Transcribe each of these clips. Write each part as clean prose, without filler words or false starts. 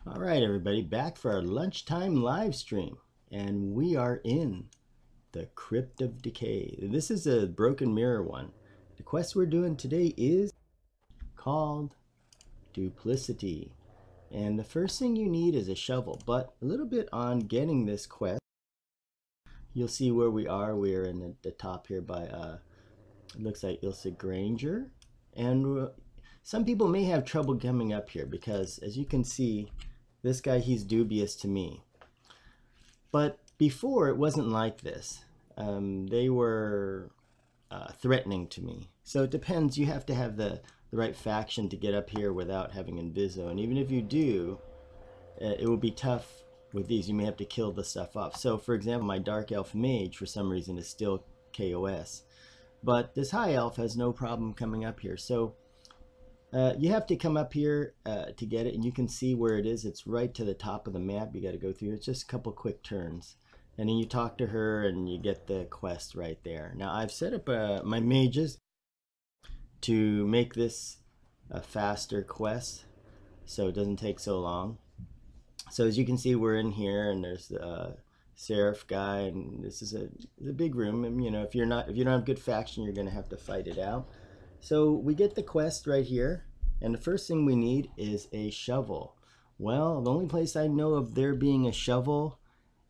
All right, everybody, back for our lunchtime live stream, and we are in the Crypt of Decay. This is a broken mirror one. The quest we're doing today is called Duplicity, and the first thing you need is a shovel. But a little bit on getting this quest, you'll see where we are. We're in the top here by it looks like Ilsa Granger, and some people may have trouble coming up here because, as you can see, this guy, he's dubious to me. But before, it wasn't like this. They were threatening to me. So it depends. You have to have the right faction to get up here without having Inviso. And even if you do, it will be tough with these. You may have to kill the stuff off. So, for example, my Dark Elf Mage, for some reason, is still KOS. But this High Elf has no problem coming up here. So you have to come up here to get it, and you can see where it is. It's right to the top of the map. You got to go through. It's just a couple quick turns, and then you talk to her, and you get the quest right there. Now I've set up my mages to make this a faster quest, so it doesn't take so long. So as you can see, we're in here, and there's the Seraph guy, and this is a big room. And you know, if you don't have good faction, you're going to have to fight it out. So we get the quest right here, and the first thing we need is a shovel. Well, the only place I know of there being a shovel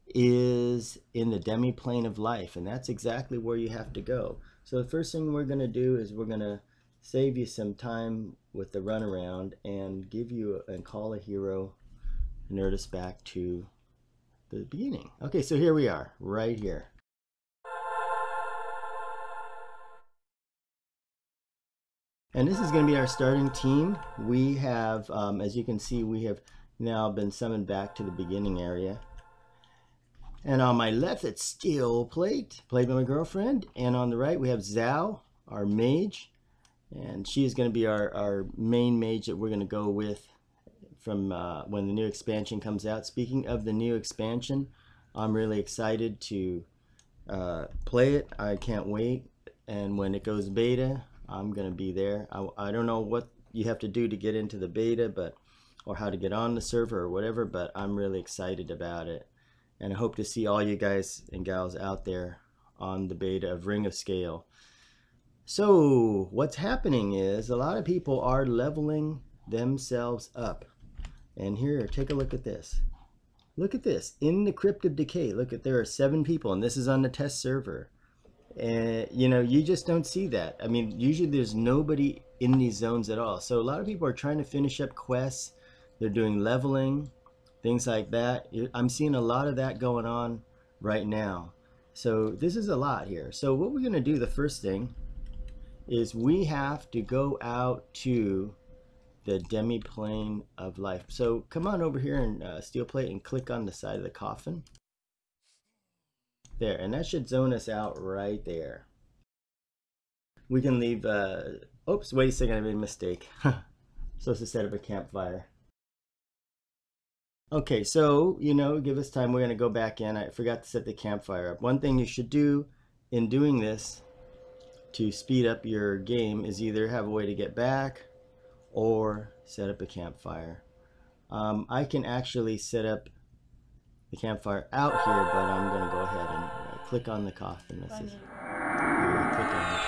is in the demi-plane of life, and that's exactly where you have to go. So the first thing we're going to do is we're going to save you some time with the runaround and give you and call a hero, nerd us back to the beginning. Okay, so here we are, right here. And this is going to be our starting team. We have, as you can see, we have now been summoned back to the beginning area. And on my left, it's Steel Plate, played by my girlfriend. And on the right, we have Zhao, our mage. And she is going to be our main mage that we're going to go with from when the new expansion comes out. Speaking of the new expansion, I'm really excited to play it. I can't wait. And when it goes beta, I'm going to be there. I don't know what you have to do to get into the beta, but or how to get on the server or whatever, but I'm really excited about it. And I hope to see all you guys and gals out there on the beta of Ring of Scale. So what's happening is a lot of people are leveling themselves up. And here, take a look at this. Look at this. In the Crypt of Decay, look at, there are 7 people, and this is on the test server. And you know, you just don't see that. I mean, usually there's nobody in these zones at all. So a lot of people are trying to finish up quests. They're doing leveling, things like that. I'm seeing a lot of that going on right now. So this is a lot here. So what we're going to do, the first thing is we have to go out to the demi-plane of life. So come on over here and Steel Plate and click on the side of the coffin. There, and that should zone us out right there. We can leave, oops, wait a second, I made a mistake. Supposed to set up a campfire. Okay, so, you know, give us time. We're going to go back in. I forgot to set the campfire up. One thing you should do in doing this to speed up your game is either have a way to get back or set up a campfire. I can actually set up the campfire out here, but I'm going to go ahead and click on the coffin. This is, click on it.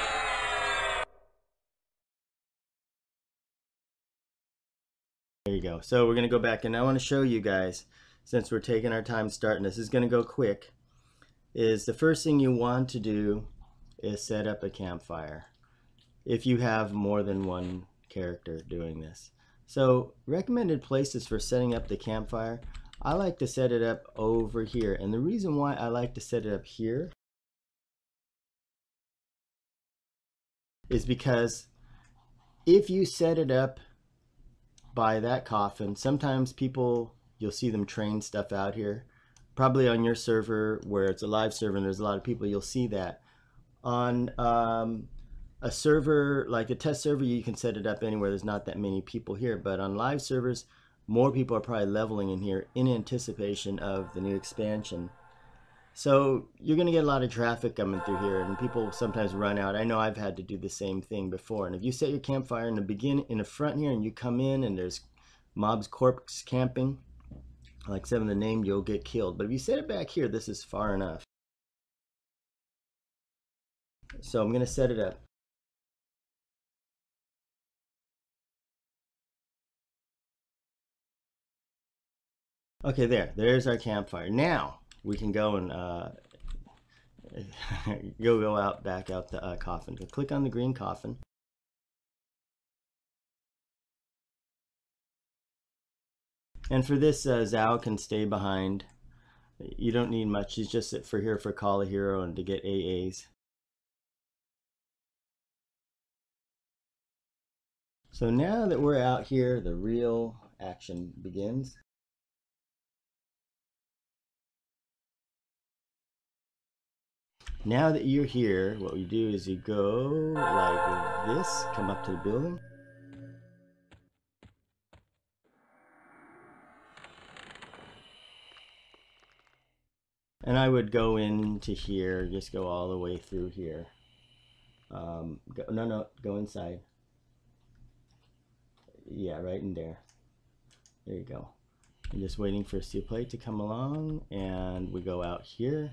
There you go. So we're going to go back, and I want to show you guys, since we're taking our time starting, this is going to go quick, is the first thing you want to do is set up a campfire if you have more than one character doing this. So recommended places for setting up the campfire, I like to set it up over here. And the reason why I like to set it up here is because if you set it up by that coffin, sometimes people, you'll see them train stuff out here. Probably on your server where it's a live server and there's a lot of people, you'll see that. On a server like a test server, you can set it up anywhere. There's not that many people here, but on live servers, more people are probably leveling in here in anticipation of the new expansion. So you're going to get a lot of traffic coming through here, and people sometimes run out. I know I've had to do the same thing before. And if you set your campfire in the front here, and you come in and there's mobs corpse camping, like some of the named, you'll get killed. But if you set it back here, this is far enough. So I'm going to set it up. Okay, there's our campfire. Now we can go and go out, back out the coffin. So click on the green coffin. And for this, Zhao can stay behind. You don't need much. He's just for here for call a hero and to get AAs. So now that we're out here, the real action begins. Now that you're here, what we do is you go like this, come up to the building. And I would go into here, just go all the way through here. Go inside. Yeah, right in there. There you go. I'm just waiting for steel plate to come along, and we go out here,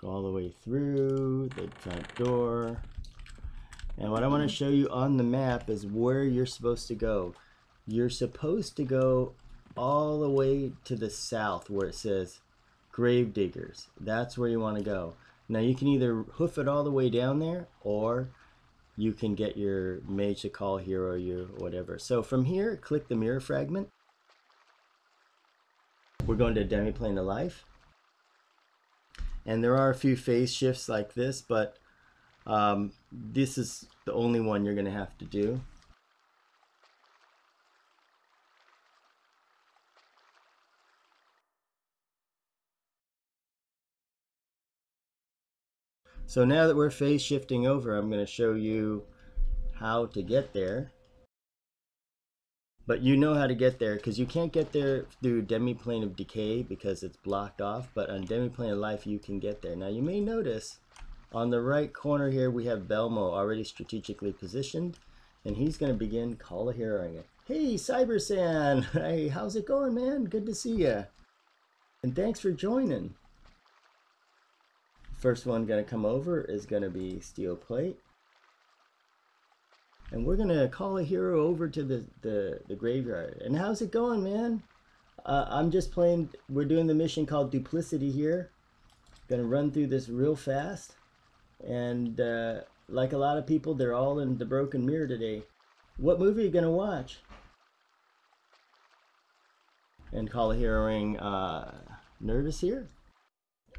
go all the way through the front door. And what I want to show you on the map is where you're supposed to go. You're supposed to go all the way to the south where it says Grave Diggers. That's where you want to go. Now you can either hoof it all the way down there, or you can get your mage to call hero you, whatever. So from here, click the mirror fragment. We're going to demiplane of life. And there are a few phase shifts like this, but this is the only one you're going to have to do. So now that we're phase shifting over, I'm going to show you how to get there. But you know how to get there, because you can't get there through demiplane of decay because it's blocked off, but on demiplane of life you can get there. Now you may notice on the right corner here we have Belmo already strategically positioned, and he's going to begin call a heroing it. Hey Cybersan, hey, how's it going, man? Good to see ya, and thanks for joining. First one going to come over is going to be steel plate. And we're gonna call a hero over to the graveyard. And how's it going, man? I'm just playing. We're doing the mission called Duplicity here. Gonna run through this real fast. And like a lot of people, they're all in the Broken Mirror today. What movie are you gonna watch? And call a heroing Nervous here,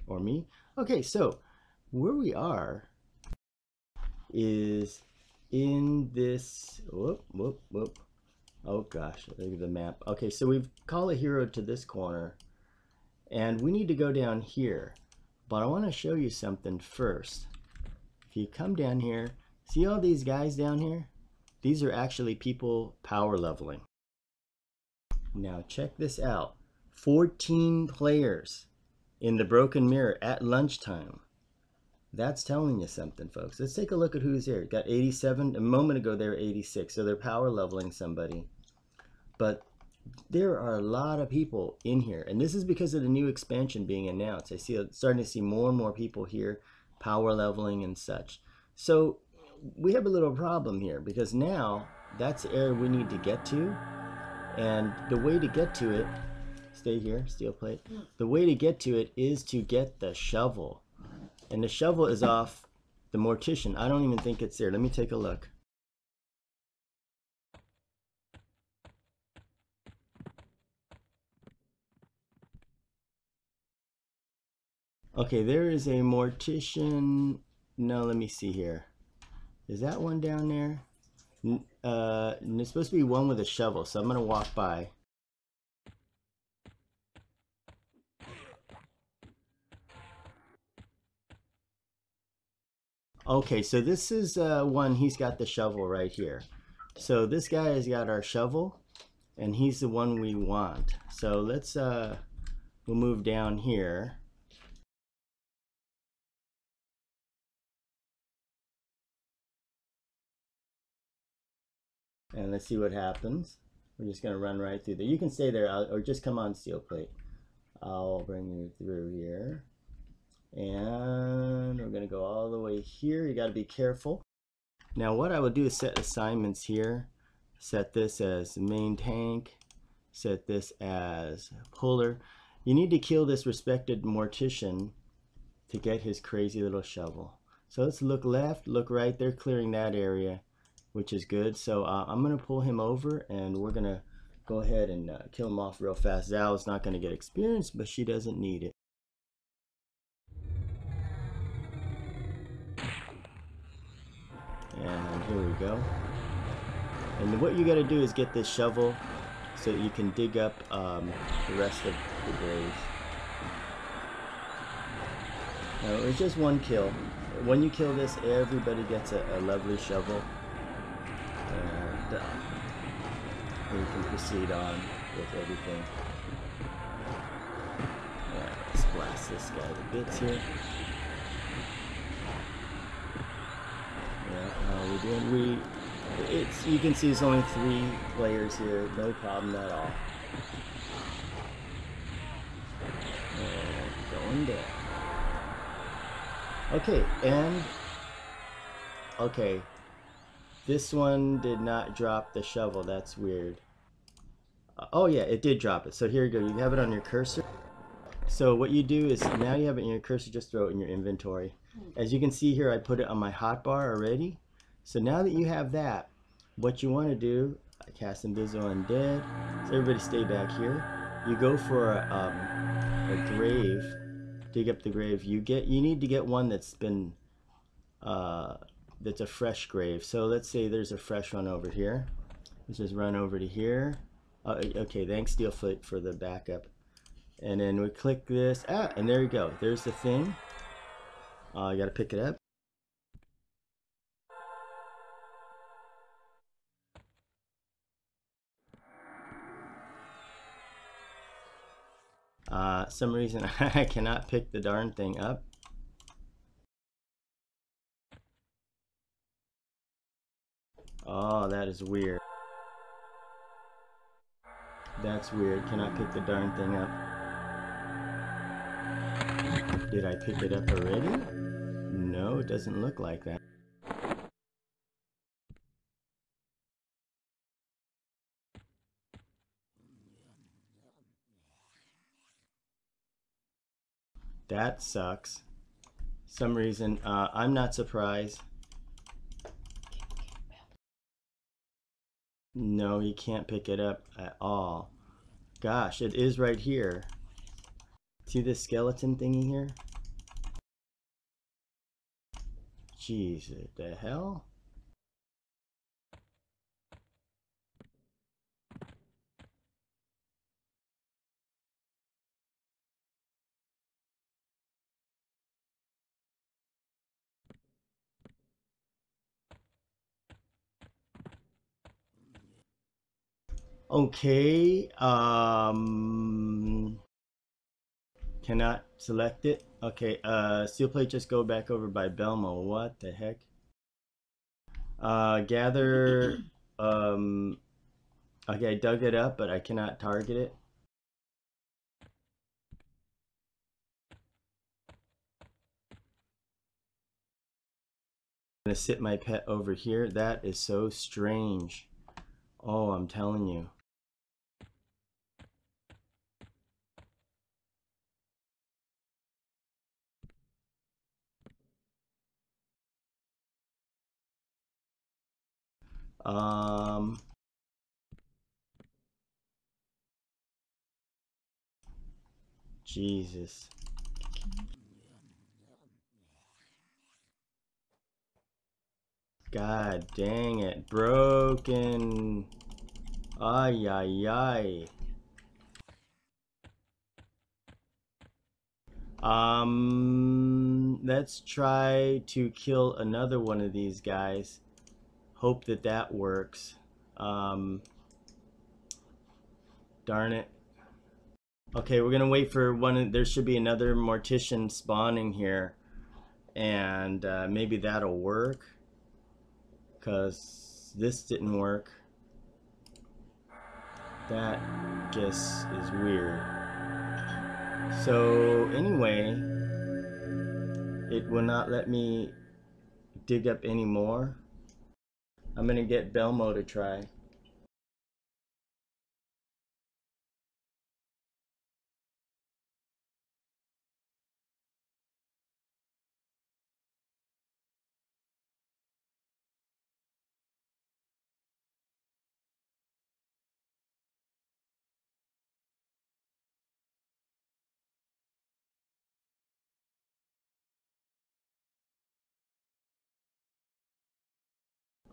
or me. Okay, so where we are is in this, whoop. Oh gosh, look at the map. Okay, so we've called a hero to this corner, and we need to go down here. But I want to show you something first. If you come down here, see all these guys down here? These are actually people power leveling. Now check this out. 14 players in the Broken Mirror at lunchtime. That's telling you something, folks. Let's take a look at who's here. Got 87. A moment ago, they were 86. So they're power leveling somebody. But there are a lot of people in here. And this is because of the new expansion being announced. I see starting to see more and more people here power leveling and such. So we have a little problem here, because now that's the area we need to get to. And the way to get to it, stay here, steel plate. The way to get to it is to get the shovel. And the shovel is off the mortician. I don't even think it's there. Let me take a look. Okay, there is a mortician. No, let me see here. Is that one down there? There's supposed to be one with a shovel, so I'm going to walk by. Okay, so this is one, he's got the shovel right here. So this guy has got our shovel, and he's the one we want. So let's, we'll move down here. And let's see what happens. We're just going to run right through there. You can stay there, or just come on steel plate. I'll bring you through here. And we're gonna go all the way here. You gotta be careful. Now what I will do is set assignments here. Set this as main tank. Set this as puller. You need to kill this respected mortician to get his crazy little shovel. So let's look left, look right. They're clearing that area, which is good. So I'm gonna pull him over and we're gonna go ahead and kill him off real fast. Zal's not gonna get experience, but she doesn't need it. And here we go. And what you got to do is get this shovel so that you can dig up the rest of the graves. Now it was just one kill. When you kill this, everybody gets a lovely shovel. And you can proceed on with everything. Yeah, let's blast this guy to bits here. Yeah, how are we doing? You can see it's only 3 players here, no problem at all. And going down. Okay, and okay, this one did not drop the shovel. That's weird. Oh yeah, it did drop it. So here you go. You have it on your cursor. So what you do is now you have it in your cursor, just throw it in your inventory. As you can see here, I put it on my hotbar already. So now that you have that, what you want to do, I cast Invisible Undead. So everybody stay back here. You go for a grave, dig up the grave. You need to get one that's been that's a fresh grave. So let's say there's a fresh one over here. Let's just run over to here. Okay, thanks Steelfoot for the backup. And then we click this, and there you go. There's the thing. You gotta pick it up. Some reason I cannot pick the darn thing up. Oh, that is weird. That's weird. Cannot pick the darn thing up. Did I pick it up already? No, it doesn't look like that. That sucks. Some reason, I'm not surprised. No, he can't pick it up at all. Gosh, it is right here. See this skeleton thingy here? Jeez, what the hell? Okay, cannot select it. Okay, steel plate, just go back over by Belmo. What the heck? Gather, okay, I dug it up, but I cannot target it. I'm gonna sit my pet over here. That is so strange. Oh, I'm telling you. Jesus. God dang it. Broken. Ay, ay, ay. Let's try to kill another one of these guys. Hope that that works. Darn it. Okay, we're gonna wait for one. There should be another mortician spawning here, and maybe that'll work. Cause this didn't work. That just is weird. So anyway, it will not let me dig up anymore. I'm gonna get Belmo to try.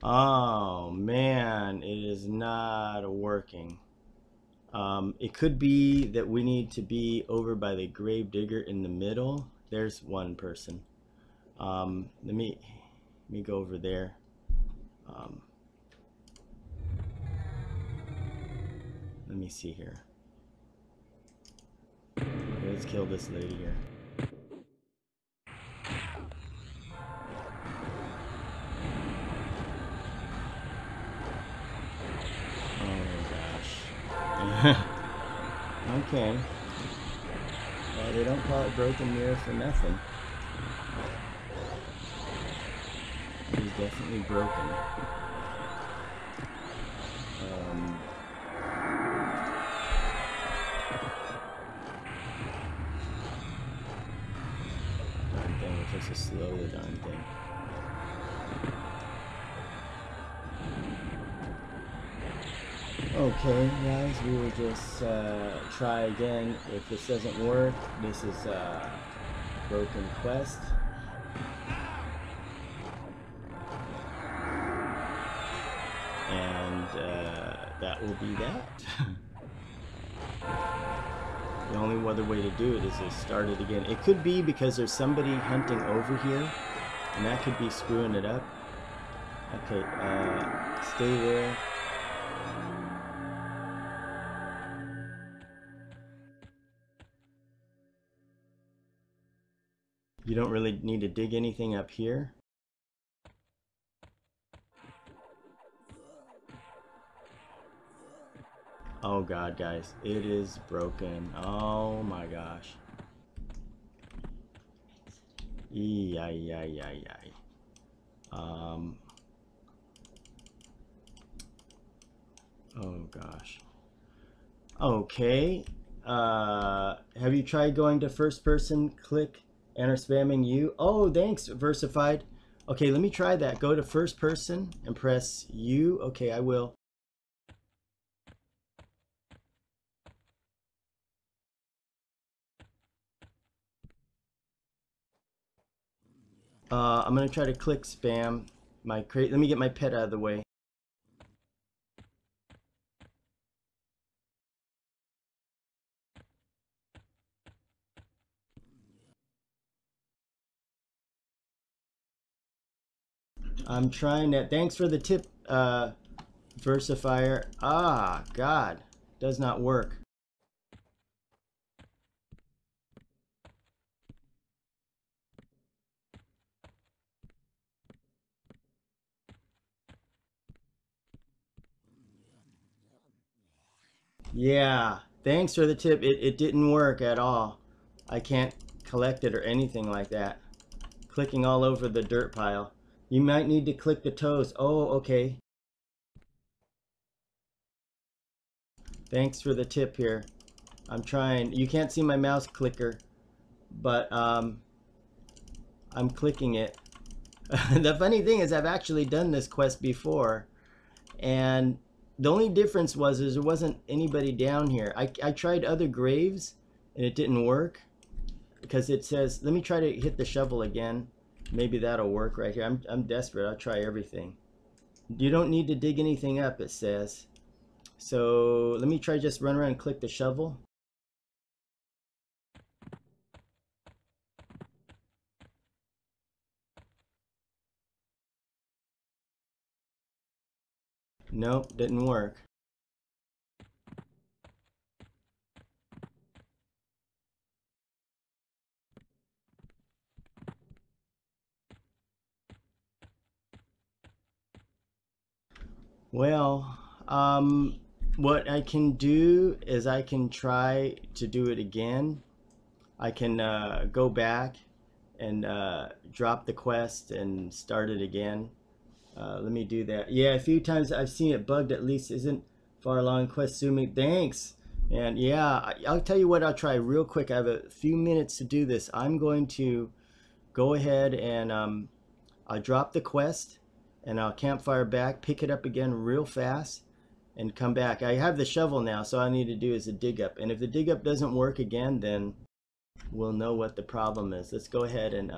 Oh man, it is not working. It could be that we need to be over by the grave digger in the middle. There's one person. Let me go over there. Um, Let me see here. Okay, let's kill this lady here. Oh gosh. Okay. Well, they don't call it broken mirror for nothing. It is definitely broken. Darn thing, it takes to slow the darn thing. Okay, guys, we will just try again. If this doesn't work, this is broken quest. And that will be that. The only other way to do it is to start it again. It could be because there's somebody hunting over here, and that could be screwing it up. Okay, stay there. You don't really need to dig anything up here. Oh god, guys, it is broken. Oh my gosh. Oh gosh. Okay. Have you tried going to first person, click, and are spamming U? Oh, thanks, Versified. Okay, let me try that. Go to first person and press U. Okay, I will. I'm gonna try to click spam my crate. Let me get my pet out of the way. I'm trying that. Thanks for the tip, Versifier. Ah, God, does not work. Yeah, thanks for the tip. It didn't work at all. I can't collect it or anything like that. Clicking all over the dirt pile. You might need to click the toes. Oh, okay. Thanks for the tip here. I'm trying. You can't see my mouse clicker, but I'm clicking it. The funny thing is I've actually done this quest before, and the only difference was is there wasn't anybody down here. I tried other graves and it didn't work because it says, let me try to hit the shovel again. Maybe that'll work right here. I'm desperate. I'll try everything. You don't need to dig anything up, it says. So let me try just run around and click the shovel. Nope, didn't work. Well, what I can do is I can try to do it again. I can go back and drop the quest and start it again. Let me do that. Yeah, a few times I've seen it bugged. At least isn't far along. Quest Sumi, thanks. And yeah, I'll tell you what, I'll try real quick. I have a few minutes to do this. I'm going to go ahead and I'll drop the quest and I'll campfire back, pick it up again real fast and come back. I have the shovel now, so all I need to do is a dig up. And if the dig up doesn't work again, then we'll know what the problem is. Let's go ahead and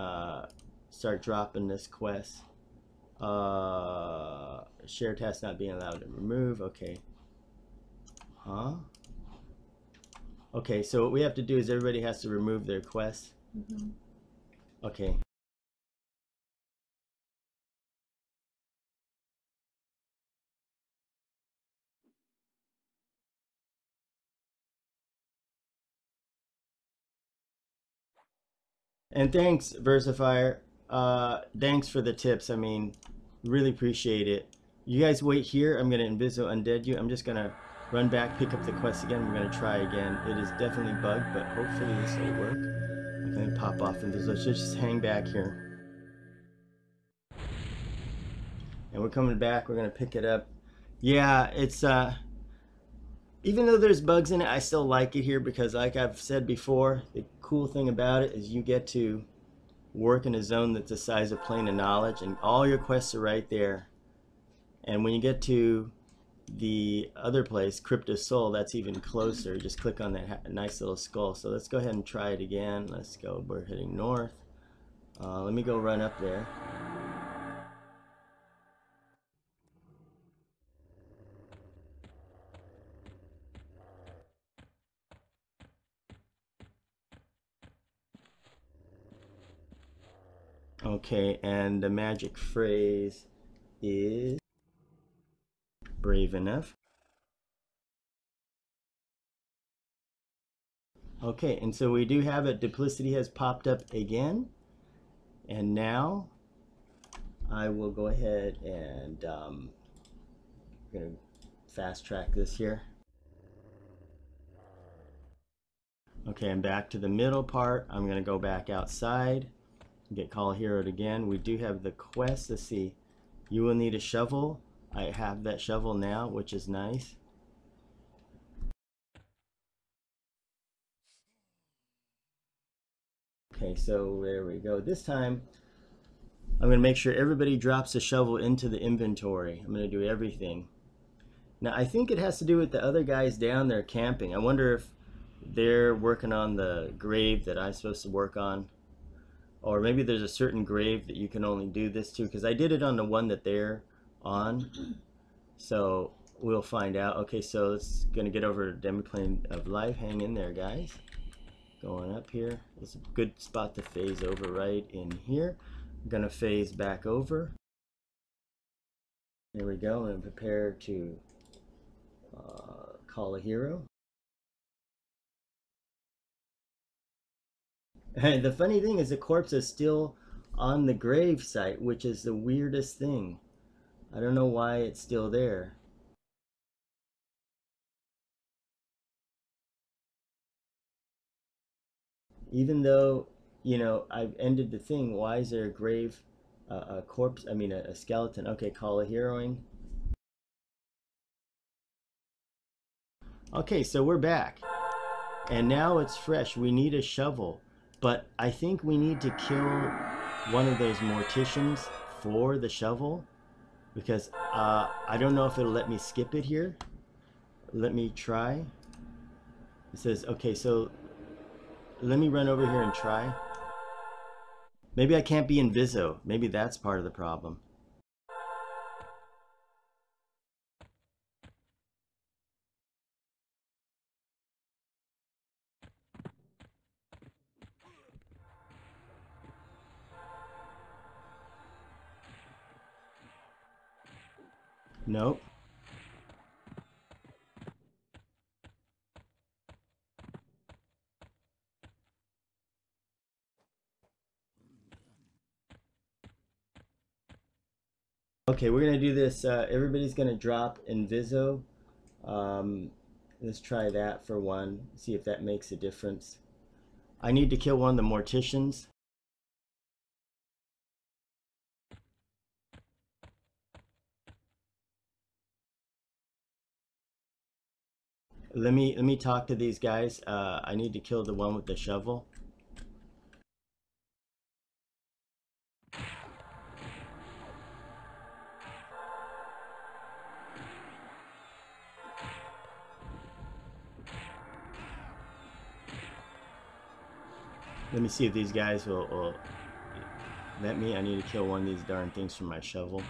start dropping this quest. Share task not being allowed to remove. Okay. Huh? Okay, so what we have to do is everybody has to remove their quest. Okay. And thanks, Versifier. Thanks for the tips. I mean, really appreciate it. You guys wait here. I'm going to Inviso Undead you. I'm just going to run back, pick up the quest again. We're going to try again. It is definitely bugged, but hopefully this will work. I'm going to pop off Inviso. Let's just hang back here. And we're coming back. We're going to pick it up. Yeah, it's... even though there's bugs in it, I still like it here because, like I've said before, the cool thing about it is you get to work in a zone that's the size of Plane of Knowledge, and all your quests are right there. And when you get to the other place, Crypt of Soul, that's even closer. Just click on that nice little skull. So let's go ahead and try it again. Let's go. We're heading north. Let me go run up there. Okay, and the magic phrase is brave enough. Okay, and so we do have it. Duplicity has popped up again. And now I will go ahead and I'm going to fast track this here. Okay, I'm back to the middle part. I'm going to go back outside. Get call heroed again. We do have the quest. Let's see. You will need a shovel. I have that shovel now, which is nice. Okay, so there we go. This time I'm going to make sure everybody drops a shovel into the inventory. I'm going to do everything. Now I think it has to do with the other guys down there camping. I wonder if they're working on the grave that I'm supposed to work on. Or maybe there's a certain grave that you can only do this to, because I did it on the one that they're on. So we'll find out. Okay, so it's going to get over to Demiplane of Life. Hang in there, guys. Going up here. It's a good spot to phase over right in here. I'm going to phase back over. There we go. I'm going to prepare to call a hero. And the funny thing is the corpse is still on the grave site, which is the weirdest thing. I don't know why it's still there. Even though, you know, I've ended the thing, why is there a grave, a corpse, I mean a skeleton? Okay, call a heroing. Okay, so we're back. And now it's fresh. We need a shovel. But I think we need to kill one of those morticians for the shovel. Because I don't know if it'll let me skip it here. Let me try. It says, okay, so let me run over here and try. Maybe I can't be Inviso. Maybe that's part of the problem. Nope. Okay, we're gonna do this. Everybody's gonna drop Inviso. Let's try that for one. See if that makes a difference. I need to kill one of the morticians. Let me talk to these guys. I need to kill the one with the shovel. Let me see if these guys will let me. I need to kill one of these darn things from my shovel.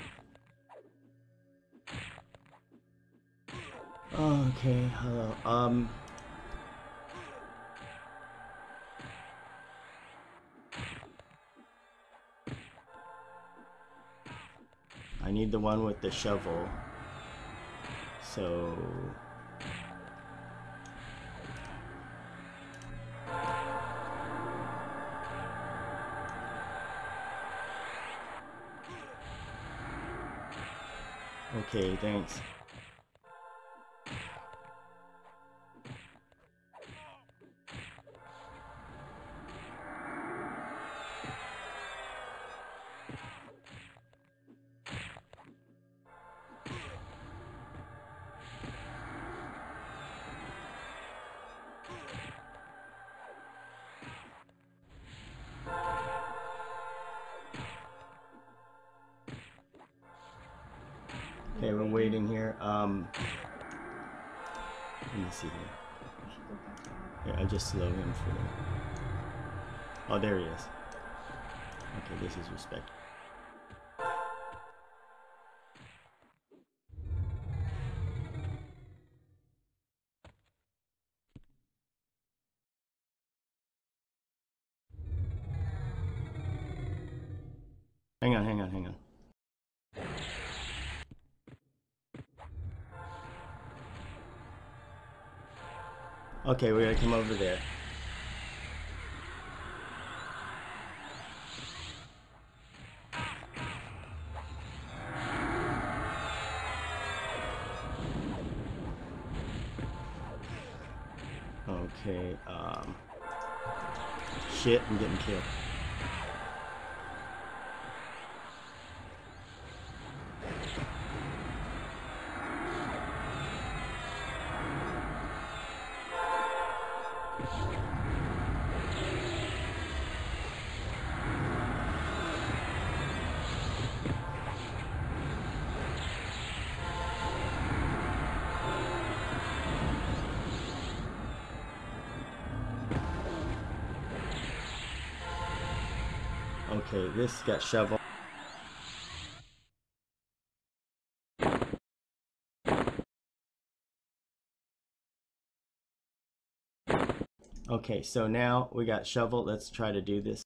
Okay, hello. I need the one with the shovel. So okay, thanks. Okay, we're waiting here. Let me see here. Yeah, I just slow him for them. Oh, there he is. Okay, this is respect. Hang on, hang on, hang on. Okay, we gotta come over there. Okay, shit, I'm getting killed. Okay, this got shovel. Okay, so now we got shovel. Let's try to do this.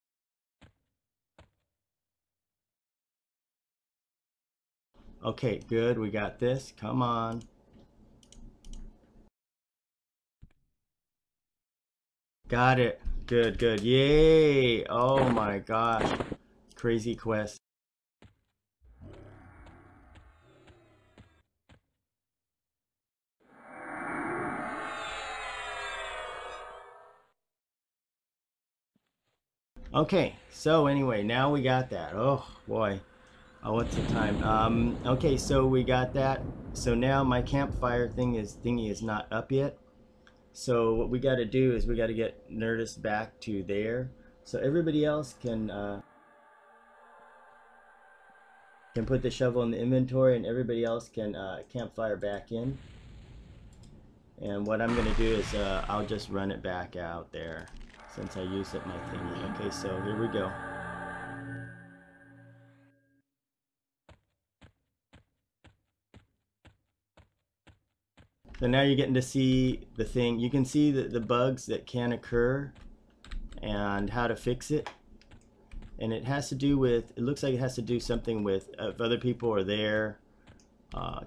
Okay, good. We got this. Come on. Got it. Good, good. Yay! Oh my gosh. Crazy quest. Okay, so anyway, now we got that. Oh boy. Oh, what's the time? Okay, so we got that. So now my campfire thingy is not up yet. So what we got to do is we got to get Nerdist back to there. So everybody else can put the shovel in the inventory, and everybody else can campfire back in. And what I'm gonna do is I'll just run it back out there since I used up my thingy. Okay, so here we go. So now you're getting to see the thing. You can see the bugs that can occur and how to fix it. And it has to do with, it looks like it has to do something with if other people are there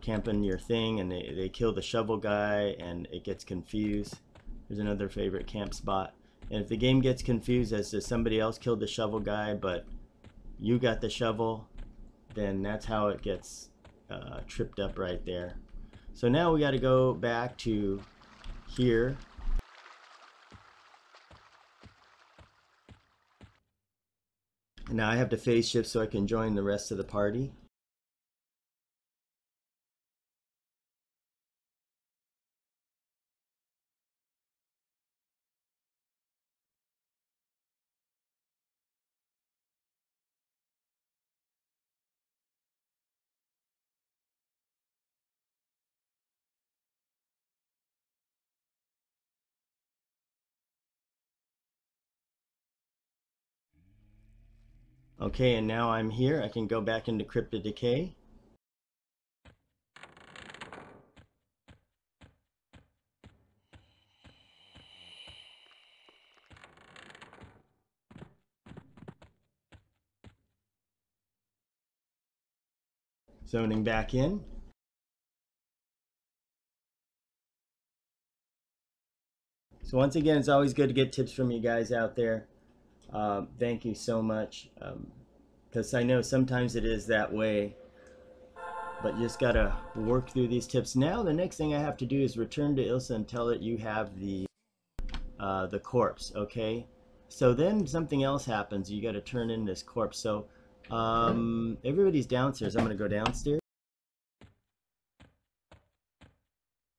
camping your thing and they kill the shovel guy and it gets confused. There's another favorite camp spot. And if the game gets confused as to somebody else killed the shovel guy but you got the shovel, then that's how it gets tripped up right there. So now we got to go back to here. Now I have to phase shift so I can join the rest of the party. Okay, and now I'm here. I can go back into Crypt of Decay. Zoning back in. So once again, it's always good to get tips from you guys out there. Thank you so much. Because I know sometimes it is that way. But you just gotta work through these tips. Now the next thing I have to do is return to Ilsa and tell it you have the corpse, okay? So then something else happens. You gotta turn in this corpse. So everybody's downstairs. I'm gonna go downstairs.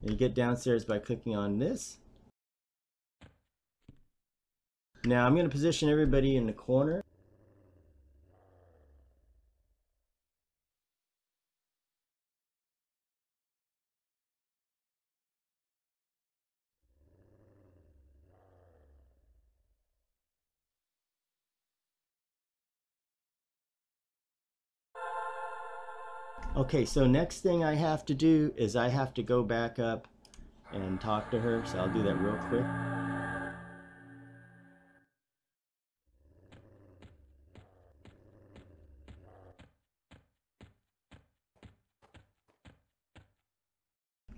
And you get downstairs by clicking on this. Now I'm gonna position everybody in the corner. Okay, so next thing I have to do is I have to go back up and talk to her. So I'll do that real quick.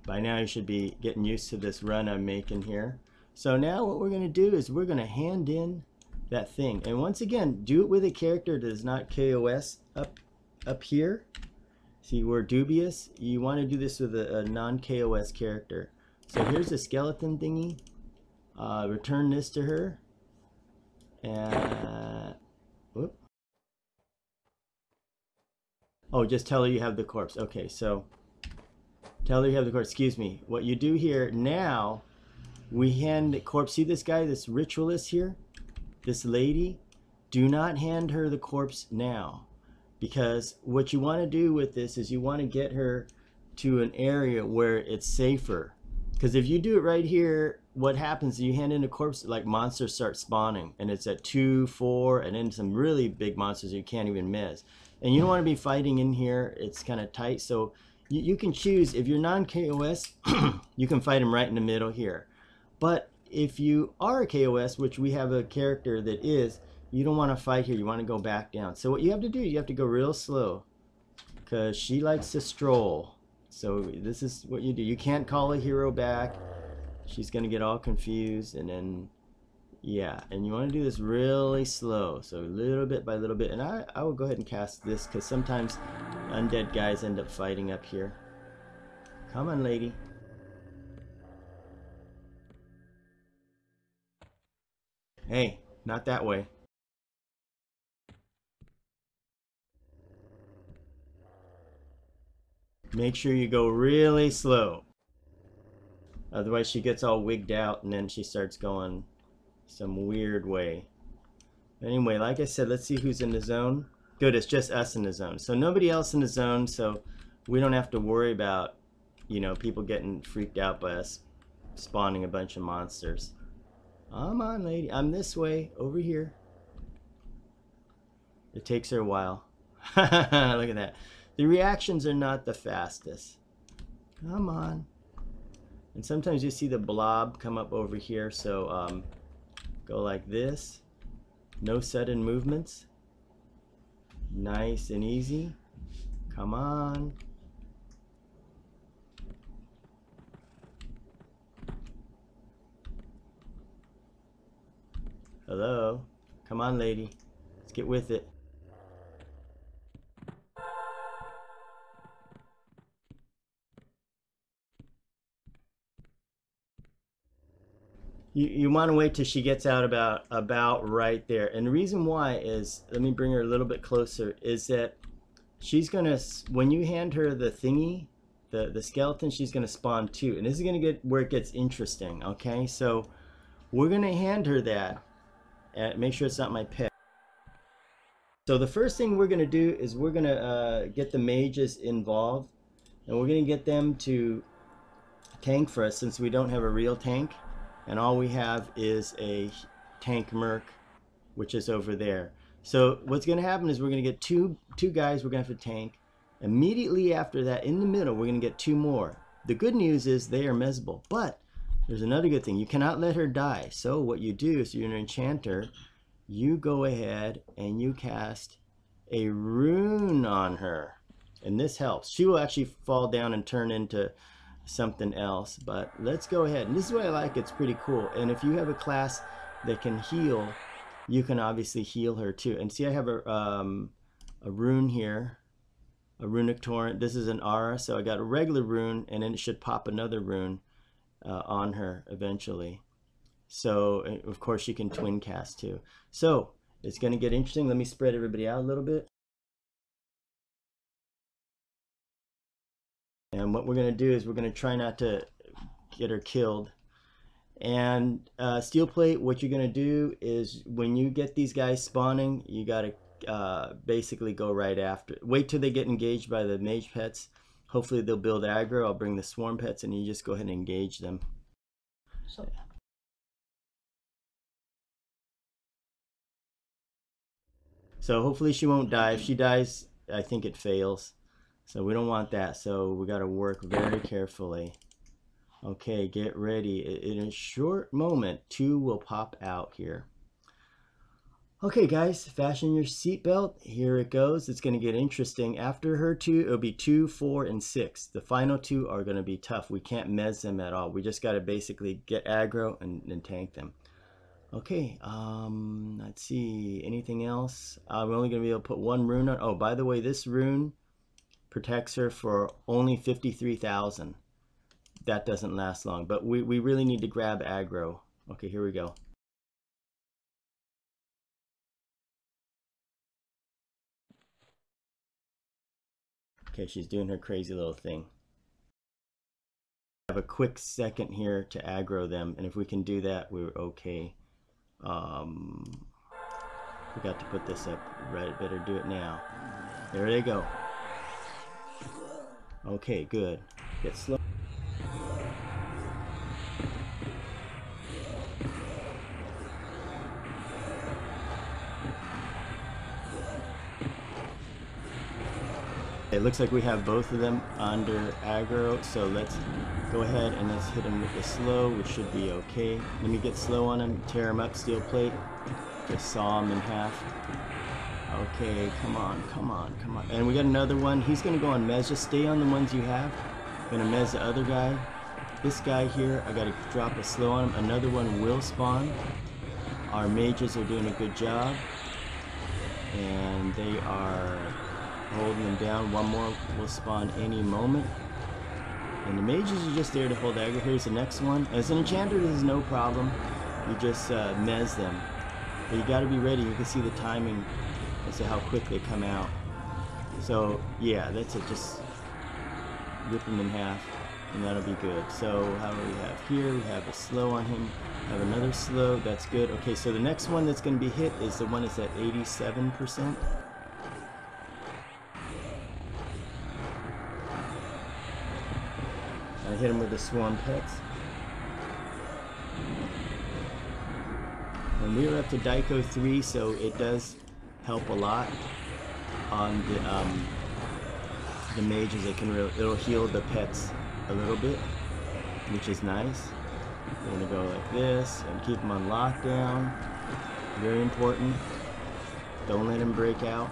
By now you should be getting used to this run I'm making here. So now what we're going to do is we're going to hand in that thing. And once again, do it with a character that is not KOS up here. See, we're dubious. You want to do this with a non-KOS character. So here's a skeleton thingy. Return this to her. And whoop. Oh, just tell her you have the corpse. Okay, so tell her you have the corpse. Excuse me. What you do here now, we hand the corpse. See this guy, this ritualist here? This lady? Do not hand her the corpse now. Because what you want to do with this is you want to get her to an area where it's safer. Because if you do it right here, what happens is you hand in a corpse, like monsters start spawning. And it's at 2, 4, and then some really big monsters you can't even miss. And you don't want to be fighting in here. It's kind of tight. So you can choose, if you're non-KOS, you can fight them right in the middle here. But if you are a KOS, which we have a character that is, you don't want to fight here. You want to go back down. So what you have to do, you have to go real slow. Because she likes to stroll. So this is what you do. You can't call a hero back. She's going to get all confused. And then, yeah. And you want to do this really slow. So little bit by little bit. And I will go ahead and cast this. Because sometimes undead guys end up fighting up here. Come on, lady. Hey, not that way. Make sure you go really slow. Otherwise she gets all wigged out and then she starts going some weird way. Anyway, like I said, let's see who's in the zone. Good, it's just us in the zone. So nobody else in the zone, so we don't have to worry about, you know, people getting freaked out by us spawning a bunch of monsters. Come on, lady. I'm this way, over here. It takes her a while. Look at that. The reactions are not the fastest. Come on. And sometimes you see the blob come up over here, so go like this. No sudden movements. Nice and easy. Come on. Hello. Come on, lady. Let's get with it. You want to wait till she gets out about right there. And the reason why is, let me bring her a little bit closer, is that she's gonna, when you hand her the thingy, the skeleton, she's gonna spawn two. And this is gonna get where it gets interesting. Okay, so we're gonna hand her that, and make sure it's not my pet. So the first thing we're gonna do is we're gonna get the mages involved, and we're gonna get them to tank for us, since we don't have a real tank, and all we have is a tank merc, which is over there. So what's going to happen is we're going to get two guys we're going to have to tank. Immediately after that, in the middle, we're going to get two more. The good news is they are mesable, but there's another good thing. You cannot let her die. So what you do is, you're an enchanter, you go ahead and you cast a rune on her, and this helps. She will actually fall down and turn into something else, but let's go ahead. And this is what I like. It's pretty cool. And if you have a class that can heal, you can obviously heal her too. And see, I have a rune here, a runic torrent. This is an aura, so I got a regular rune, and then it should pop another rune on her eventually. So of course you can twin cast too. So it's going to get interesting. Let me spread everybody out a little bit. And what we're going to do is we're going to try not to get her killed. And steel plate, what you're going to do is, when you get these guys spawning, you got to basically go right after. Wait till they get engaged by the mage pets. Hopefully they'll build aggro. I'll bring the swarm pets, and you just go ahead and engage them. So hopefully she won't die. If she dies, I think it fails. So we don't want that. So we got to work very carefully. Okay, get ready. In a short moment, two will pop out here. Okay, guys, fasten your seatbelt. Here it goes. It's going to get interesting. After her two, it'll be 2, 4, and 6. The final two are going to be tough. We can't mez them at all. We just got to basically get aggro and tank them. Okay, let's see. Anything else? We're only going to be able to put one rune on. Oh, by the way, this rune protects her for only 53,000. That doesn't last long, but we really need to grab aggro. Okay, here we go. Okay, she's doing her crazy little thing. Have a quick second here to aggro them, and if we can do that, we're okay. Forgot to put this up. Right, better do it now. There they go. Okay, good. Get slow. It looks like we have both of them under aggro, so let's go ahead and let's hit them with the slow, which should be okay. Let me get slow on him, tear him up, steel plate. Just saw him in half. Okay, come on, come on, come on. And we got another one. He's gonna go on mez. Just stay on the ones you have. Gonna mez the other guy. This guy here, I gotta drop a slow on him. Another one will spawn. Our mages are doing a good job, and they are holding them down. One more will spawn any moment. And the mages are just there to hold aggro. Here's the next one. As an enchanter, this is no problem. You just mez them. But you gotta be ready. You can see the timing as to how quick they come out. So yeah, that's it. Just rip them in half, and that'll be good. So how do we have here? We have a slow on him. Have another slow. That's good. Okay, so the next one that's going to be hit is the one that's at 87%. I hit him with the swarm pets. And we are up to Daiko 3, so it does help a lot on the mages. It'll heal the pets a little bit, which is nice. We're gonna go like this and keep them on lockdown. Very important. Don't let him break out.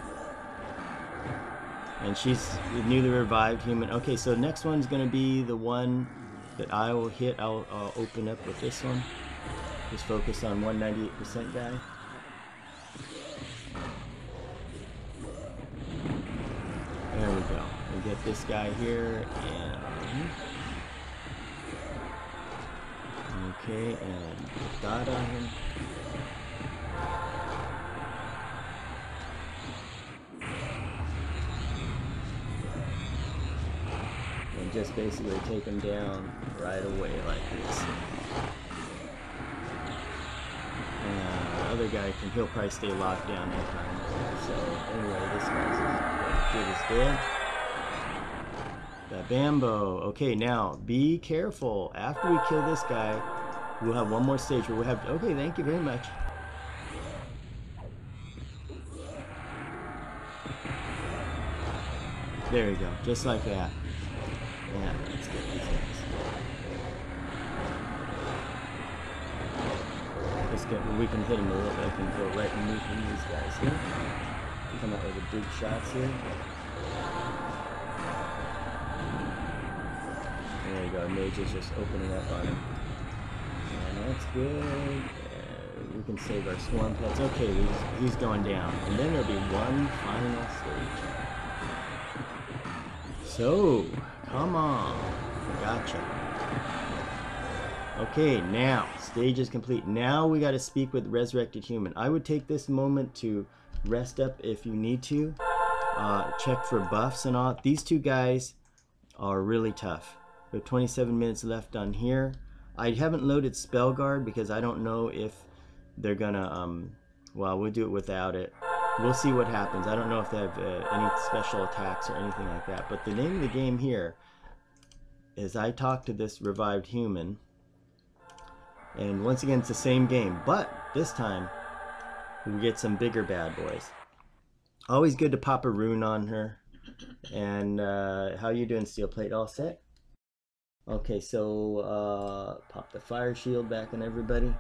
And she's a newly revived human. Okay, so the next one's gonna be the one that I will hit. I'll open up with this one. Just focus on 198% guy. There we go. We get this guy here, and Okay, and put that on him. And just basically take him down right away like this. And the other guy he'll probably stay locked down that time. So anyway, this guy's good as dead. That Bambo. Okay, now be careful. After we kill this guy, we'll have one more stage where we'll have. Okay, thank you very much. There we go, just like that. Yeah, let's get these guys. Let's get. We can hit him a little bit. I can go right and move from these guys here. Come out with the big shots here. There you go, Mage is just opening up on him. And that's good. We can save our swarm pets. Okay, he's going down. And then there'll be one final stage. So, come on. Gotcha. Okay, now, stage is complete. Now we gotta speak with Resurrected Human. I would take this moment to rest up if you need to. Check for buffs and all. These two guys are really tough. We have 27 minutes left on here. I haven't loaded Spell Guard because I don't know if they're gonna, well, we'll do it without it. We'll see what happens. I don't know if they have any special attacks or anything like that. But the name of the game here is I talk to this revived human. And once again, it's the same game. But this time, we get some bigger bad boys. Always good to pop a rune on her. And how you doing, Steel Plate? All set? Okay, so pop the fire shield back on everybody.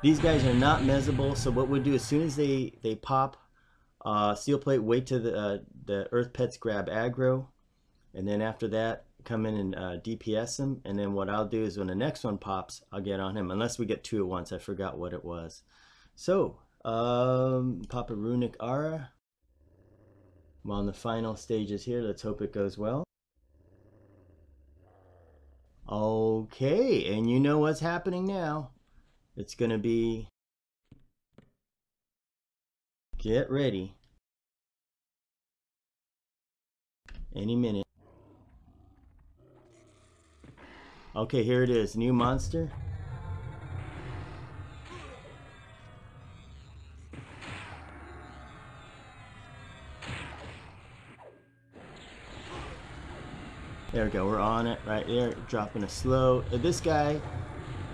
These guys are not mezzable, so what we'll do as soon as they pop, Steel Plate, wait till the Earth Pets grab aggro, and then after that, come in and DPS them, and then what I'll do is when the next one pops, I'll get on him, unless we get two at once. I forgot what it was. So, pop a Runic Aura. I'm on the final stages here. Let's hope it goes well. Okay, and you know what's happening now. It's gonna be, get ready, any minute. Okay, here it is, new monster. There we go, we're on it right there, dropping a slow. This guy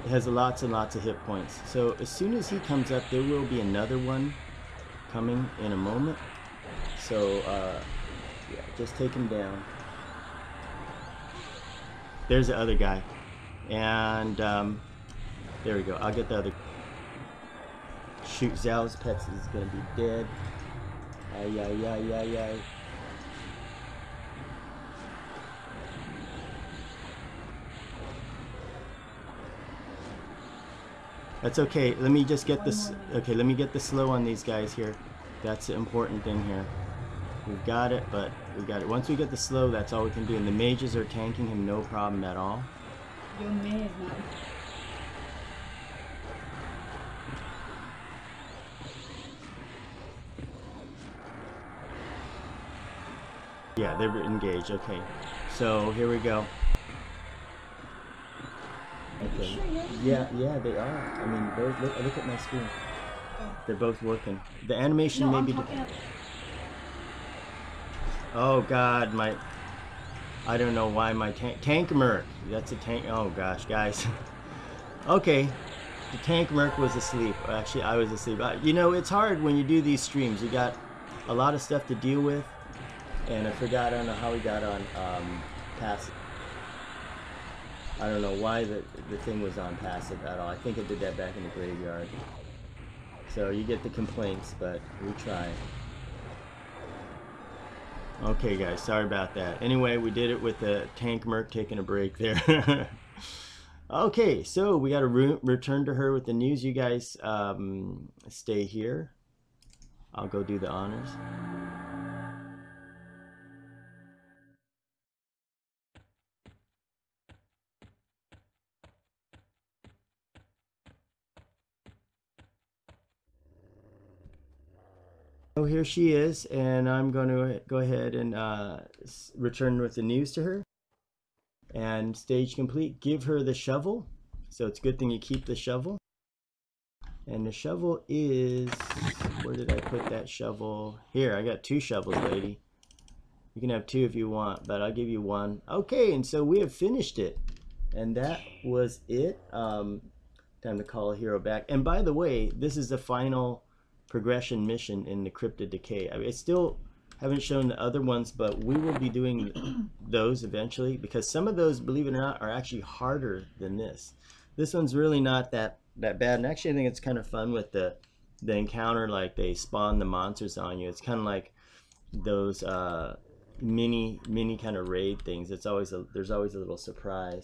has lots and lots of hit points. So as soon as he comes up, there will be another one coming in a moment. So yeah, just take him down. There's the other guy. And there we go, I'll get the other. Shoot, Zal's Pets is gonna be dead. Ay, ay, ay, ay, ay. That's okay. Let me just get this. Okay, let me get the slow on these guys here. That's the important thing here. We've got it, but we got it. Once we get the slow, that's all we can do. And the mages are tanking him, no problem at all. Your man is not. Yeah, they're engaged. Okay, so here we go. Okay. Yeah, they are. I mean, both. Look at my screen. They're both working. The animation may be. Oh God, my. I don't know why my tank merc. That's a tank. Oh gosh, guys. Okay, the tank merc was asleep. Actually, I was asleep. You know, it's hard when you do these streams. You got a lot of stuff to deal with, and I forgot. I don't know how we got on passive. I don't know why the thing was on passive at all. I think it did that back in the graveyard. So you get the complaints, but we try. Okay guys, sorry about that. Anyway, we did it with the tank merc taking a break there. Okay, so we got to return to her with the news. You guys stay here. I'll go do the honors. Oh, here she is, and I'm going to go ahead and return with the news to her. And stage complete, give her the shovel. So it's a good thing you keep the shovel. And the shovel is, where did I put that shovel? Here, I got 2 shovels, lady. You can have 2 if you want, but I'll give you 1. Okay, and so we have finished it. And that was it. Time to call a hero back. And by the way, this is the final progression mission in the Crypt of Decay. I mean, I still haven't shown the other ones, but we will be doing those eventually, because some of those, believe it or not, are actually harder than this. This one's really not that bad, and actually I think it's kind of fun with the encounter, like they spawn the monsters on you. It's kind of like those mini kind of raid things. It's always there's always a little surprise.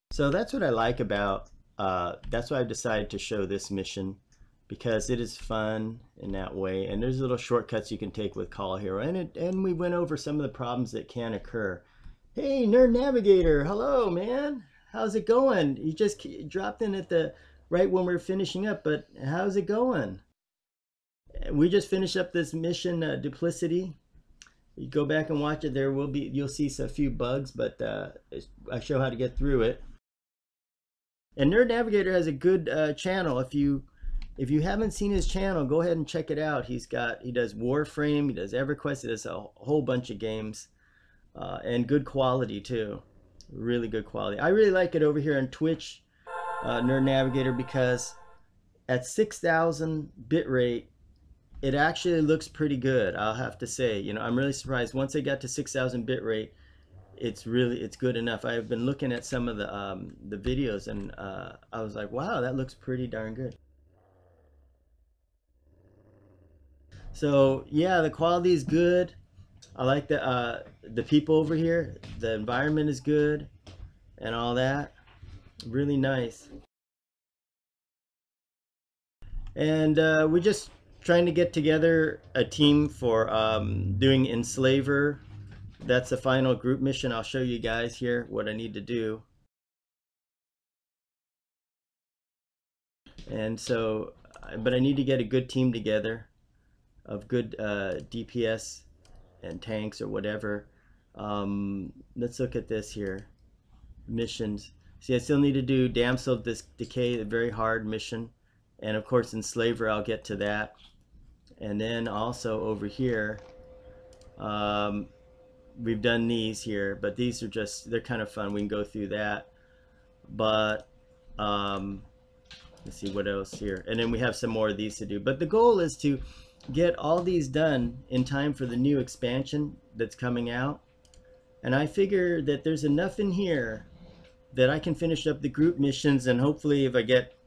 So that's what I like about, that's why I've decided to show this mission, because it is fun in that way. And there's little shortcuts you can take with Call Hero. And we went over some of the problems that can occur. Hey, Nerd Navigator, hello, man. How's it going? You just dropped in at the right when we're finishing up, but how's it going? We just finished up this mission, Duplicity. You go back and watch it. There will be, you'll see a few bugs, but I show how to get through it. And Nerd Navigator has a good channel. If you haven't seen his channel, go ahead and check it out. He does Warframe, he does EverQuest, he does a whole bunch of games, and good quality too. Really good quality. I really like it over here on Twitch, Nerd Navigator, because at 6,000 bitrate, it actually looks pretty good. I'll have to say, you know, I'm really surprised. Once I got to 6,000 bitrate, it's good enough. I've been looking at some of the videos, and I was like, wow, that looks pretty darn good. So yeah, the quality is good. I like the people over here. The environment is good and all that. Really nice. And we're just trying to get together a team for doing Enslaver. That's the final group mission. I'll show you guys here what I need to do. And so, but I need to get a good team together of good DPS and tanks or whatever. Let's look at this here. Missions. See, I still need to do Damsel of Decay, a very hard mission. And of course, Enslaver, I'll get to that. And then also over here, we've done these here, but these are just, they're kind of fun. We can go through that. But let's see what else here. And then we have some more of these to do. But the goal is to get all these done in time for the new expansion that's coming out. And I figure that there's enough in here that I can finish up the group missions, and hopefully if I get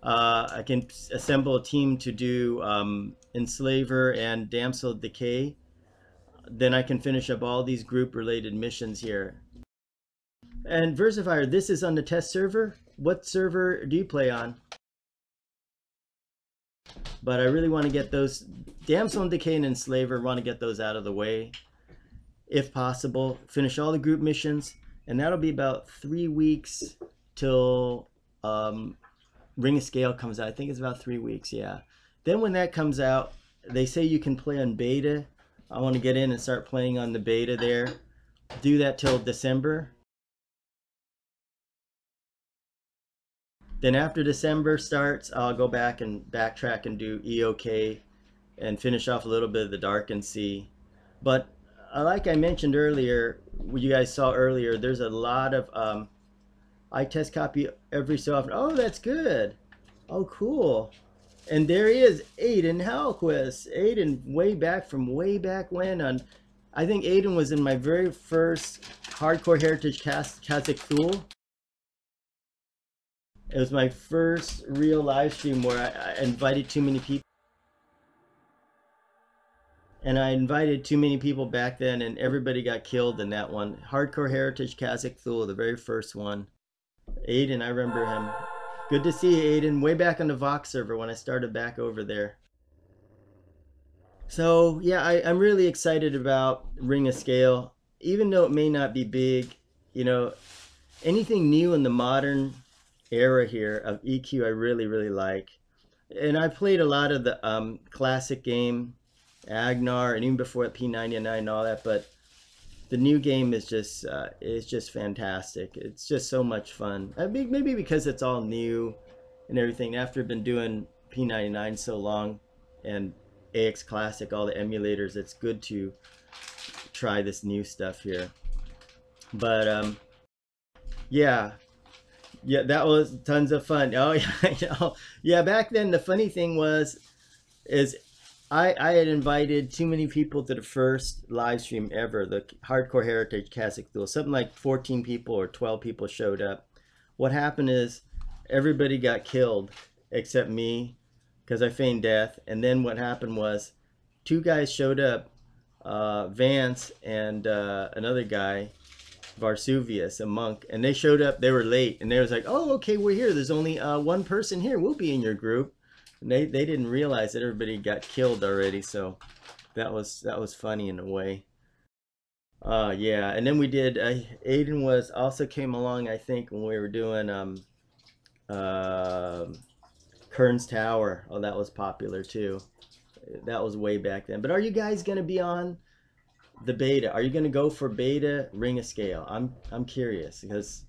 I can assemble a team to do Enslaver and Damsel of Decay, then I can finish up all these group related missions here. And Versifier, this is on the test server. What server do you play on? But I really want to get those Damsel and Decay and Enslaver, want to get those out of the way if possible. Finish all the group missions, and that'll be about 3 weeks till Ring of Scale comes out. I think it's about 3 weeks, yeah. Then when that comes out, they say you can play on beta. I want to get in and start playing on the beta there. Do that till December. Then after December starts, I'll go back and backtrack and do EOK and finish off a little bit of the Darkened Sea. But like I mentioned earlier, what you guys saw earlier, there's a lot of I test copy every so often. Oh, that's good. Oh, cool. And there he is, Aiden Halquist. Aiden, way back when on, I think Aiden was in my very first Hardcore Heritage Kazakh Thule. It was my first real live stream where I invited too many people. And I invited too many people back then, and everybody got killed in that one. Hardcore Heritage Kazakh Thule, the very first one. Aiden, I remember him. Good to see you, Aiden. Way back on the Vox server when I started back over there. So yeah, I'm really excited about Ring of Scale. Even though it may not be big, you know, anything new in the modern era here of EQ, I really, really like. And I played a lot of the classic game, Agnar, and even before that P99 and all that. But the new game is just fantastic. It's just so much fun. I mean, maybe because it's all new and everything. After I've been doing P99 so long and AX Classic, all the emulators, it's good to try this new stuff here. But yeah, yeah, that was tons of fun. Oh yeah, I know. Yeah, back then the funny thing was is I had invited too many people to the first live stream ever, the Hardcore Heritage Classic Duel. Something like 14 people or 12 people showed up. What happened is everybody got killed except me because I feigned death. And then what happened was two guys showed up, Vance and another guy, Varsuvius, a monk, and they showed up. They were late, and they was like, "Oh, okay, we're here. There's only one person here. We'll be in your group." And they didn't realize that everybody got killed already. So that was funny in a way. Yeah, and then we did. Aiden was also came along. I think when we were doing uh, Kern's Tower. Oh, that was popular too. That was way back then. But are you guys gonna be on the beta? Are you gonna go for beta Ring of Scale? I'm curious because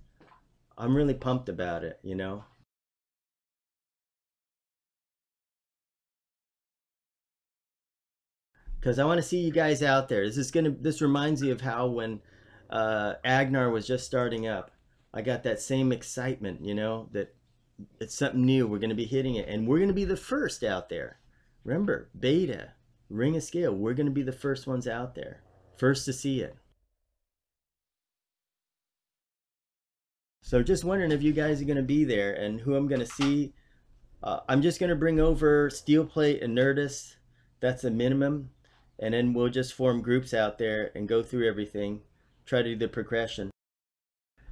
I'm really pumped about it, you know? Because I want to see you guys out there. This reminds me of how when Agnar was just starting up, I got that same excitement, you know, that it's something new. We're going to be hitting it, and we're going to be the first out there. Remember, beta, Ring of Scale. We're going to be the first ones out there, first to see it. So just wondering if you guys are going to be there and who I'm going to see. I'm just going to bring over Steel Plate and Nerdist. That's a minimum. And then we'll just form groups out there and go through everything. Try to do the progression.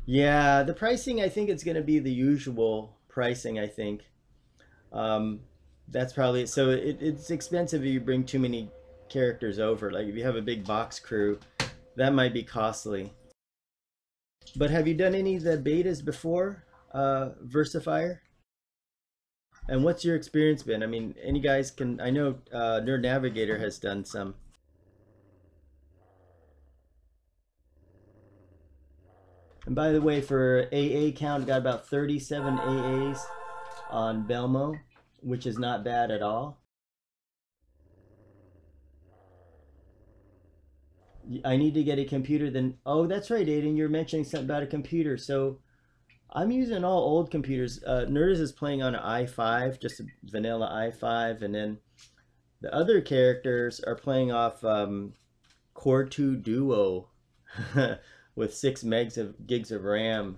Yeah, the pricing, I think it's going to be the usual pricing, I think. Um, that's probably so it's expensive if you bring too many characters over. Like if you have a big box crew, that might be costly. But have you done any of the betas before, Versifier? And what's your experience been? I mean, any guys can. I know Nerd Navigator has done some. And by the way, for AA count, got about 37 AAs on Belmo, which is not bad at all. I need to get a computer. Then, oh, that's right, Aiden. You're mentioning something about a computer. So I'm using all old computers. Nerdist is playing on an i5, just a vanilla i5, and then the other characters are playing off Core 2 Duo with 6 gigs of RAM.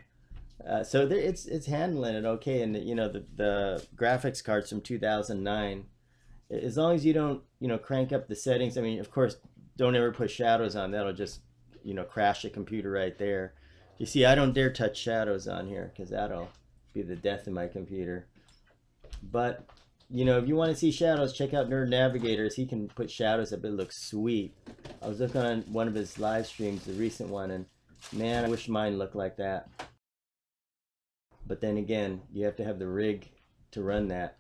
So there, it's handling it okay, and you know the graphics cards from 2009. As long as you don't crank up the settings. I mean, of course, don't ever put shadows on. That'll just crash the computer right there. You see, I don't dare touch shadows on here because that'll be the death of my computer. But if you want to see shadows, check out Nerd Navigators. He can put shadows up. It looks sweet. I was looking on one of his live streams, the recent one, and man, I wish mine looked like that. But then again, you have to have the rig to run that.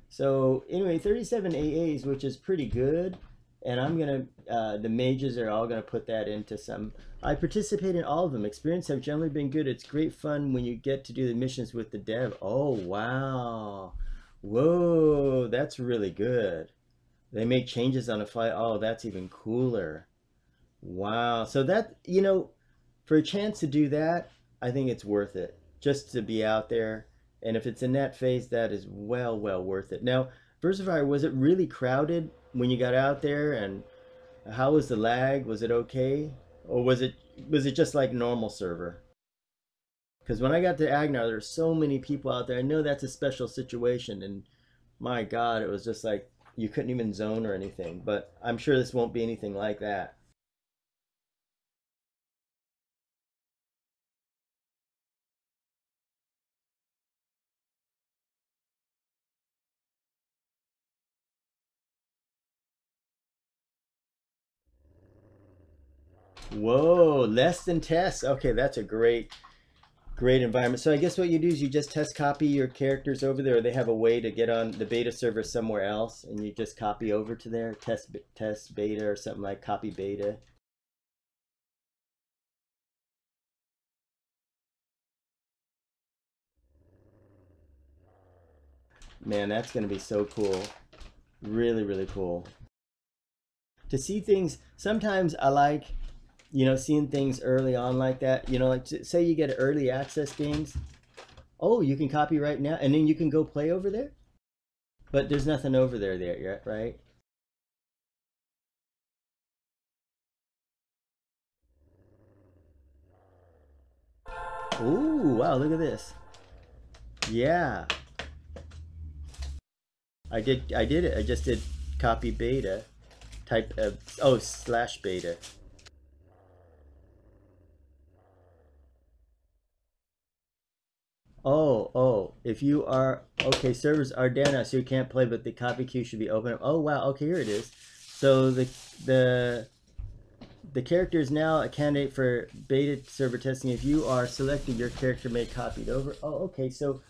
So anyway, 37 AAs, which is pretty good. And I'm gonna, the mages are all gonna put that into some. I participate in all of them. Experience have generally been good. It's great fun when you get to do the missions with the dev. Oh wow, whoa, that's really good. They make changes on the fly. Oh, that's even cooler. Wow. So that, for a chance to do that, I think it's worth it just to be out there. And if it's in that phase, that is well, well worth it. Now, Versifier, was it really crowded when you got out there? And how was the lag? Was it okay? Or was it just like normal server? Because when I got to Agnar, there's so many people out there. I know that's a special situation, and my God, it was just like you couldn't even zone or anything. But I'm sure this won't be anything like that. Whoa, less than tests. Okay, that's a great environment. So I guess what you do is you just test copy your characters over there, or they have a way to get on the beta server somewhere else, and you just copy over to there, test beta or something like copy beta. Man, that's going to be so cool. Really, really cool. To see things, sometimes I like, seeing things early on like that. Like say you get early access games. Oh, you can copy right now, and then you can go play over there? But there's nothing over there yet, right? Ooh, wow, look at this. Yeah, I did it. I just did copy beta, type of, oh, slash beta. Oh, if you are, okay, servers are down now, so you can't play, but the copy queue should be open. Oh, wow, okay, here it is. So the the character is now a candidate for beta server testing. If you are selected, your character may copied over. Oh, okay, so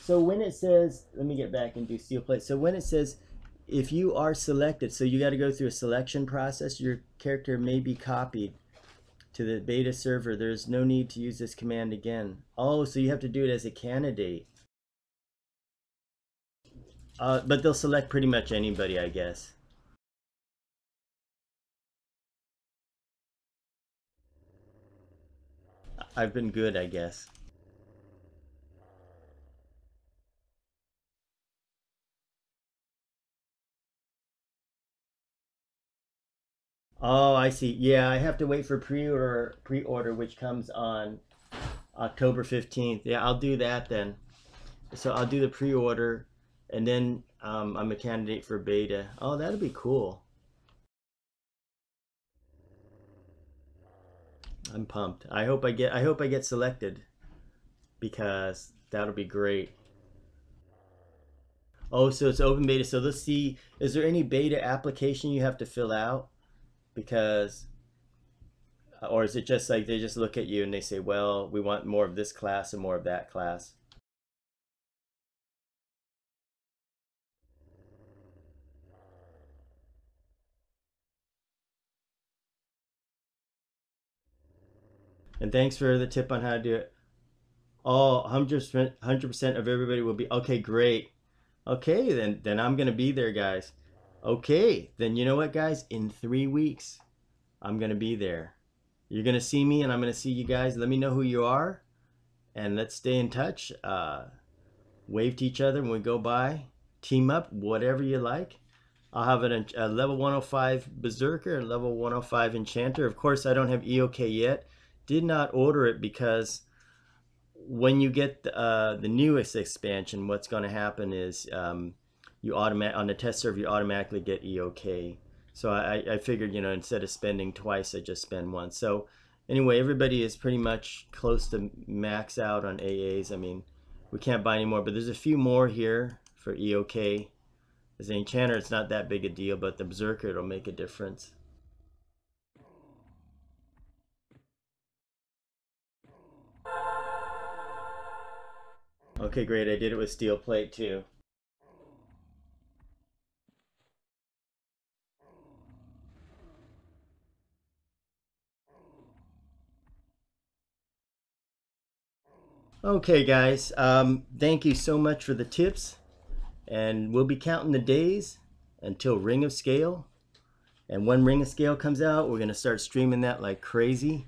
when it says, let me get back and do steel plate. So when it says, if you are selected, so you got to go through a selection process, your character may be copied to the beta server. There's no need to use this command again. Oh, so you have to do it as a candidate. But they'll select pretty much anybody, I guess. I've been good, I guess. Oh, I see. Yeah, I have to wait for pre-order, which comes on October 15th. Yeah, I'll do that then. So I'll do the pre-order, and then I'm a candidate for beta. Oh, that'll be cool. I'm pumped. I hope I get selected, because that'll be great. Oh, so it's open beta. So let's see, is there any beta application you have to fill out? Because, or is it just like they just look at you and they say, well, we want more of this class and more of that class? And thanks for the tip on how to do it. Oh, 100% of everybody will be, okay, great. Okay, then I'm gonna be there, guys. Okay, then you know what, guys? In 3 weeks, I'm gonna be there. You're gonna see me, and I'm gonna see you guys. Let me know who you are, and let's stay in touch. Wave to each other when we go by. Team up, whatever you like. I'll have a level 105 Berserker, a level 105 Enchanter. Of course, I don't have EOK yet. Did not order it because when you get the newest expansion, what's going to happen is you automatic on the test server you automatically get EOK. So I figured, instead of spending twice, I just spend once. So anyway, everybody is pretty much close to max out on AAs. I mean, we can't buy anymore, but there's a few more here for EOK. As an enchanter, it's not that big a deal, but the berserker, it'll make a difference. Okay, great. I did it with steel plate too. Okay, guys. Thank you so much for the tips, and we'll be counting the days until Ring of Scale. And when Ring of Scale comes out, we're gonna start streaming that like crazy.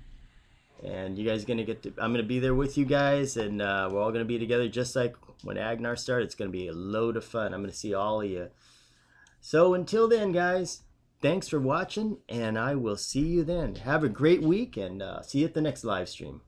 And you guys gonna get to, I'm gonna be there with you guys, and we're all gonna be together just like when Agnar started. It's gonna be a load of fun. I'm gonna see all of you. So until then, guys, thanks for watching, and I will see you then. Have a great week, and see you at the next live stream.